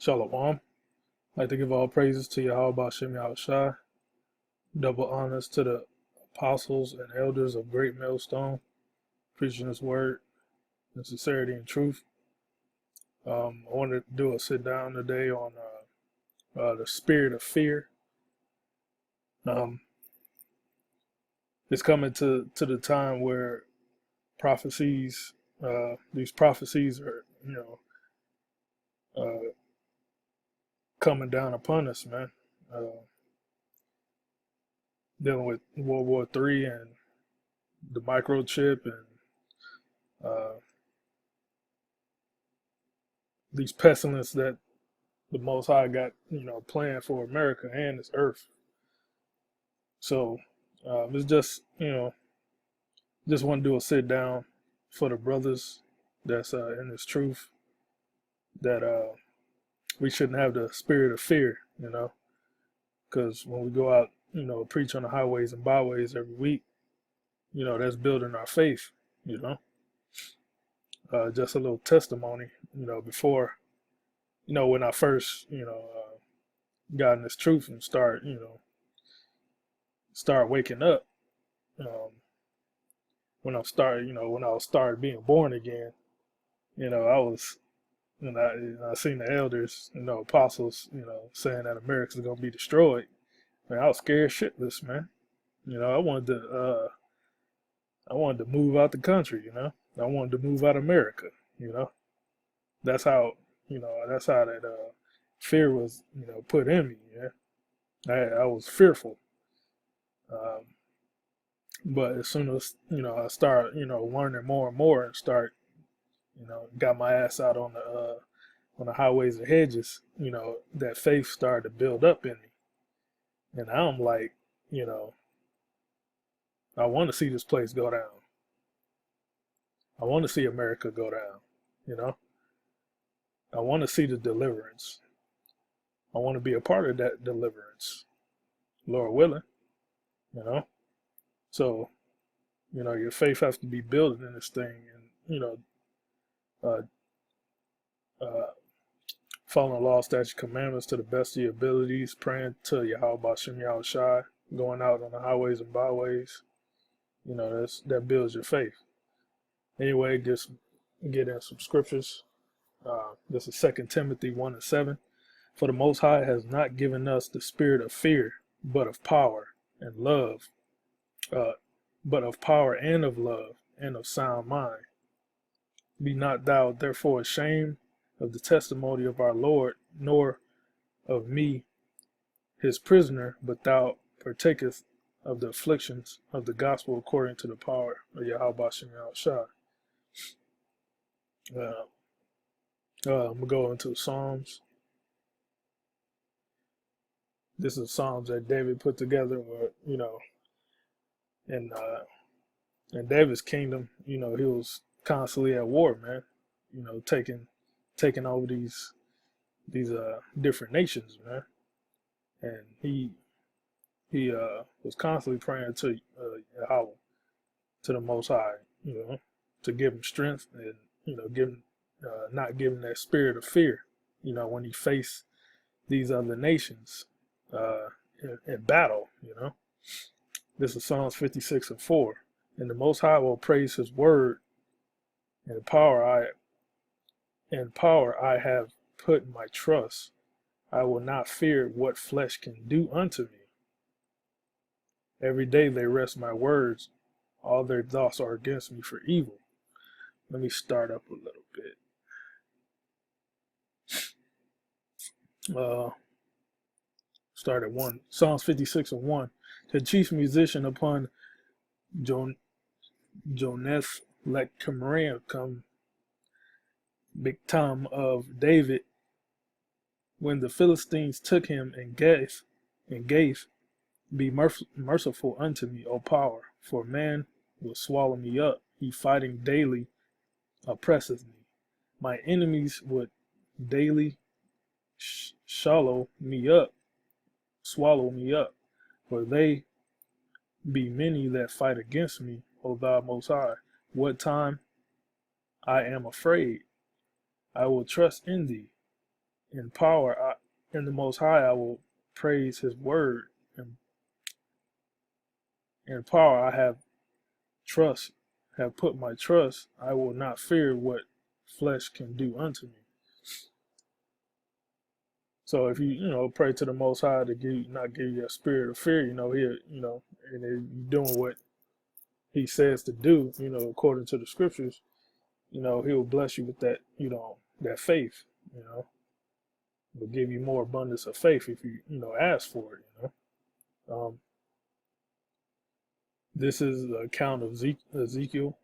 Shalom. I'd like to give all praises to Yahweh Bashem Yahushai. Double honors to the apostles and elders of Great Millstone, preaching His word in sincerity and truth. I wanted to do a sit down today on the spirit of fear. It's coming to the time where prophecies, these prophecies are, uh, coming down upon us, man. Dealing with World War III and the microchip and uh, these pestilence that the Most High got, planned for America and this earth. So it's just, just want to do a sit down for the brothers that's in this truth that we shouldn't have the spirit of fear, because when we go out, preach on the highways and byways every week, that's building our faith, just a little testimony, before, when I first, got in this truth and start waking up. When I started, when I started being born again, I was, I seen the elders, apostles, saying that America's gonna be destroyed. Man, I was scared shitless, man. I wanted to move out the country. I wanted to move out of America. You know, that's how, that's how that fear was, put in me. Yeah, I was fearful. Um, but as soon as I start, learning more and more and start, got my ass out on the highways and hedges, that faith started to build up in me. And now I'm like, you know, I want to see this place go down. I want to see America go down, you know. I want to see the deliverance. I want to be a part of that deliverance, Lord willing, you know. So, your faith has to be built in this thing, and uh, uh, following law, statute, commandments to the best of your abilities, praying to Yahweh Bashem Yahushai, going out on the highways and byways. That builds your faith. Anyway, just get in some scriptures. This is 2 Timothy 1:7. For the Most High has not given us the spirit of fear, but of power and love, but of power and of love and of sound mind. Be not thou therefore ashamed of the testimony of our Lord, nor of me, his prisoner, but thou partakest of the afflictions of the gospel according to the power of Yahweh Bashem Yahushua. I'm gonna go into Psalms. This is Psalms that David put together, where in in David's kingdom, he was constantly at war, man. Taking over these different nations, man, and he was constantly praying to Yahweh, to the Most High, to give him strength and not give him that spirit of fear, when he faced these other nations in battle. This is Psalms 56:4. And the Most High will praise His word, and power I have put my trust. I will not fear what flesh can do unto me. Every day they wrest my words. All their thoughts are against me for evil. Let me start up a little bit. Start at 1. Psalms 56:1. The chief musician upon Joneth Lekemreacum, Bigtam of David, when the Philistines took him and gave, be merciful unto me, O power, for man will swallow me up. He fighting daily oppresseth me. My enemies would daily swallow me up, for they be many that fight against me, O thou Most High. What time I am afraid, I will trust in thee. In power, in the Most High, I will praise His word. And in power, I have put my trust. I will not fear what flesh can do unto me. So if you pray to the Most High to not give you a spirit of fear, and if you're doing what He says to do, according to the scriptures, He'll bless you with that, that faith. He'll give you more abundance of faith if you ask for it. This is the account of Ezekiel,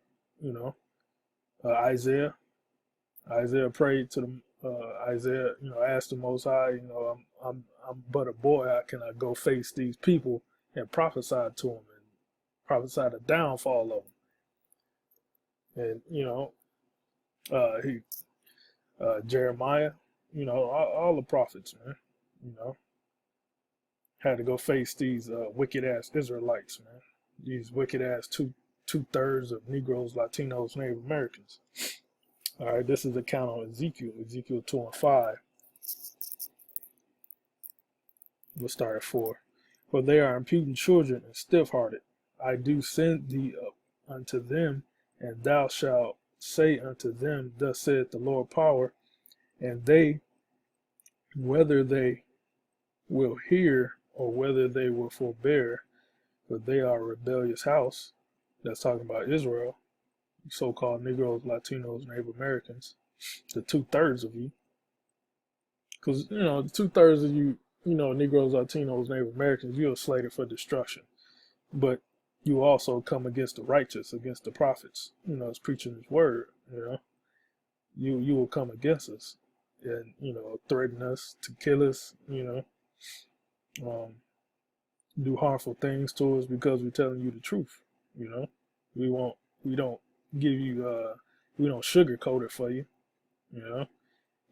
Isaiah. Isaiah prayed to the Isaiah, asked the Most High, I'm but a boy. How can I go face these people and prophesy to them and prophesy the downfall of them? And he Jeremiah, all the prophets, man, had to go face these wicked ass Israelites, man. These wicked ass two-thirds of Negroes, Latinos, Native Americans. All right, this is the account on Ezekiel 2 and 5. We'll start at 4. For they are impudent children and stiff-hearted. I do send thee up unto them, and thou shalt say unto them, Thus saith the Lord power, and they, whether they will hear or whether they will forbear, for they are a rebellious house. That's talking about Israel, so-called Negroes, Latinos, Native Americans, the two-thirds of you. Because, the two-thirds of you, Negroes, Latinos, Native Americans, you're slated for destruction. But you also come against the righteous, against the prophets, it's preaching His word, You will come against us and, threaten us to kill us, do harmful things to us because we're telling you the truth, We don't give you, we don't sugarcoat it for you,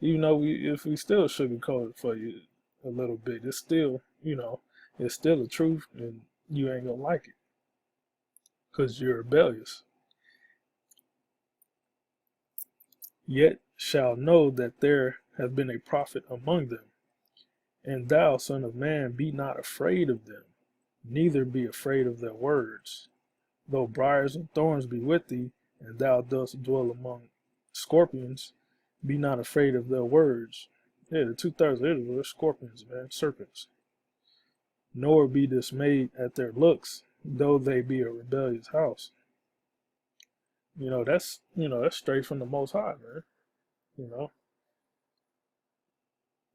Even though if we still sugarcoat it for you a little bit, it's still, it's still the truth, and you ain't gonna like it because you're rebellious. Yet shall know that there hath been a prophet among them. And thou, son of man, be not afraid of them, neither be afraid of their words. Though briars and thorns be with thee, and thou dost dwell among scorpions, be not afraid of their words. Yeah, the two-thirds of Israel are scorpions, man, serpents. Nor be dismayed at their looks, though they be a rebellious house. That's straight from the Most High, man.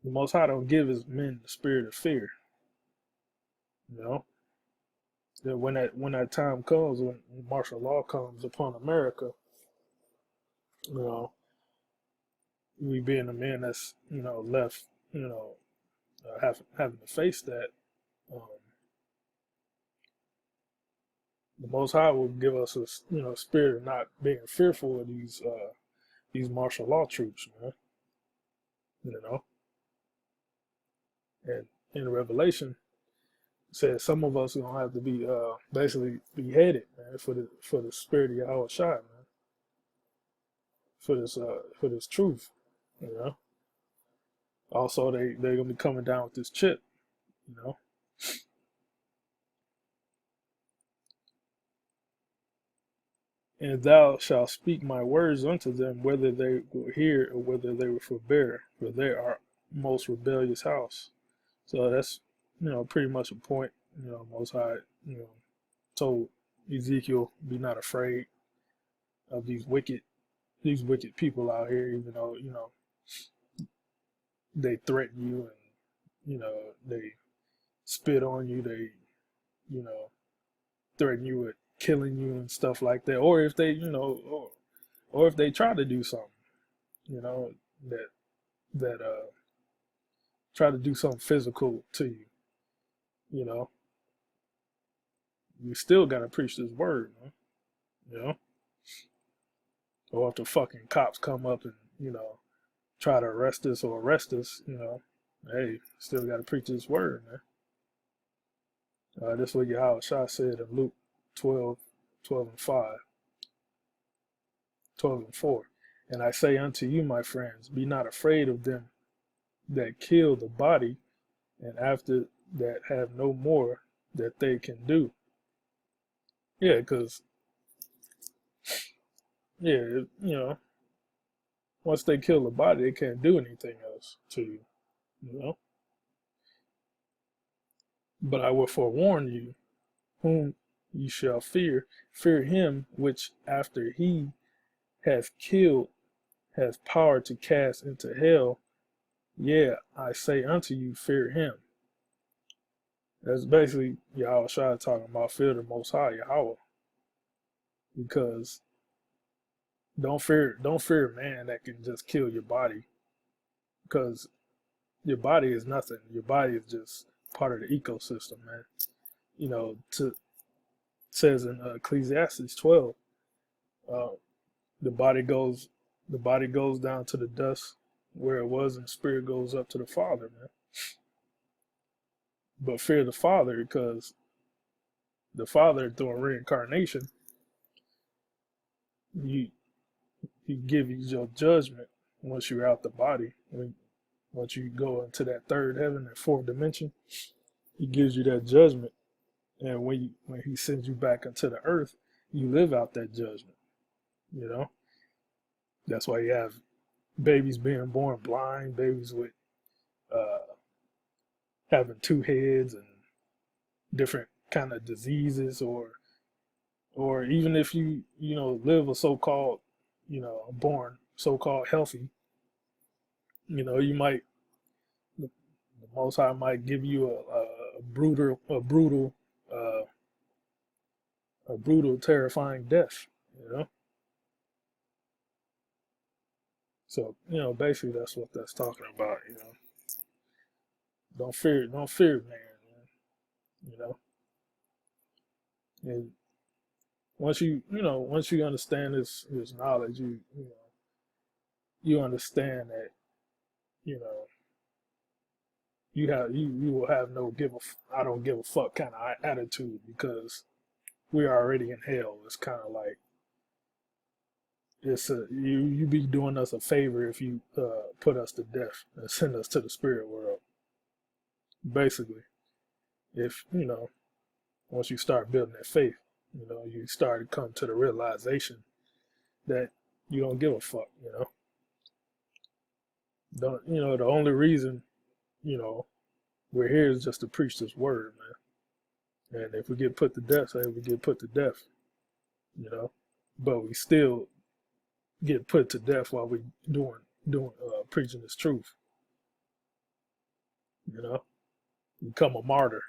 The Most High don't give His men the spirit of fear. That when that time comes, when martial law comes upon America, we being the men that's left, having to face that, the Most High will give us a spirit of not being fearful of these martial law troops, man. And in Revelation, it says some of us are gonna have to be basically beheaded, man, for the spirit of Yahweh Shai, man, for this truth, Also, they're gonna be coming down with this chip, And thou shalt speak my words unto them, whether they will hear or whether they will forbear, for they are most rebellious house. So that's, pretty much a point. Most High, told Ezekiel, be not afraid of these wicked people out here, even though, they threaten you and, they spit on you, they, threaten you with killing you and stuff like that. Or if they, or if they try to do something, that try to do something physical to you, you still gotta preach this word, man. Or if the fucking cops come up and, try to arrest us, hey, still gotta preach this word, man. This is what Yahweh Shah said in Luke 12 and 5, 12 and 4. And I say unto you, my friends, be not afraid of them that kill the body, and after that have no more that they can do. Yeah, because, yeah, once they kill the body, they can't do anything else to you, you know. But I will forewarn you, whom ye shall fear, fear him which after he hath killed hath power to cast into hell. Yeah, I say unto you, fear him. That's basically Yahushua talking about fear the Most High Yahweh, because don't fear man that can just kill your body, because your body is nothing. Your body is just part of the ecosystem, man. To says in Ecclesiastes 12, uh, the body goes down to the dust where it was, and spirit goes up to the Father, man. But fear the Father, because the Father, through reincarnation, he gives you your judgment once you're out the body. Once you go into that third heaven, that fourth dimension, he gives you that judgment. And when he sends you back into the earth, you live out that judgment. You know, that's why you have babies being born blind, babies with having two heads and different kind of diseases, or even if you live a so-called born so-called healthy, you might the Most High might give you uh, a brutal, terrifying death. You know, so basically that's what that's talking about. Don't fear man. You know, and once you understand this knowledge, you understand that you know you will have no I don't give a fuck kind of attitude, because we're already in hell. It's kind of like you be doing us a favor if you put us to death and send us to the spirit world. Basically, if once you start building that faith, you start to come to the realization that you don't give a fuck. Don't the only reason you know we're here is just to preach this word, man. And if we get put to death, say we get put to death, but we still get put to death while we doing preaching this truth. Become a martyr.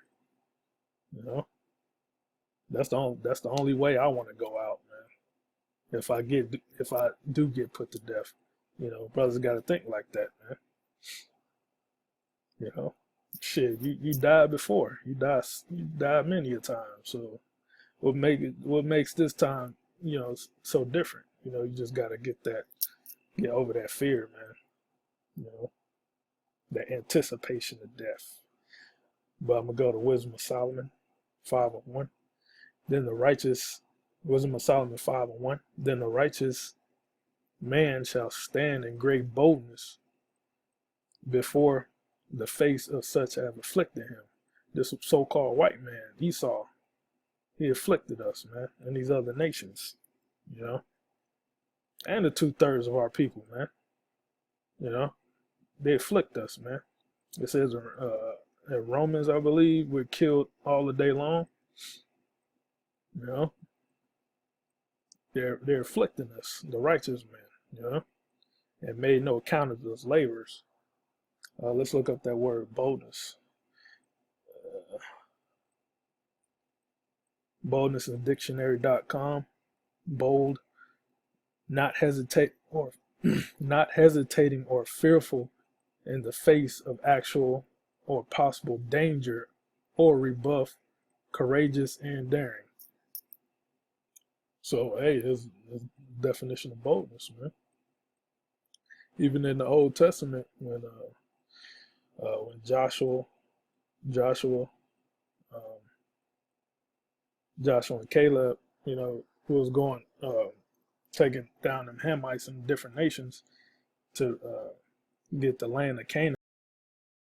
You know, that's the only way I want to go out, man. If I do get put to death, brothers got to think like that, man. You know, shit, you died before. You died many a time. So what makes this time, so different? You just got to get over that fear, man. That anticipation of death. But I'm gonna go to Wisdom of Solomon 5:1. Then the righteous, Wisdom of Solomon 5:1. Then the righteous man shall stand in great boldness before the face of such as afflicted him. This so-called white man, Esau, he afflicted us, man, and these other nations, and the 2/3 of our people, man. They afflict us, man. It says in Romans, I believe, we're killed all the day long. They're afflicting us, the righteous man, and made no account of us laborers. Let's look up that word boldness. Boldness in dictionary.com. Bold, not hesitate or not hesitating or fearful in the face of actual or possible danger or rebuff, courageous and daring. So, hey, there's definition of boldness, man. Even in the Old Testament, when Joshua, um, Joshua and Caleb, who was going taking down them Hamites and different nations to get the land of Canaan.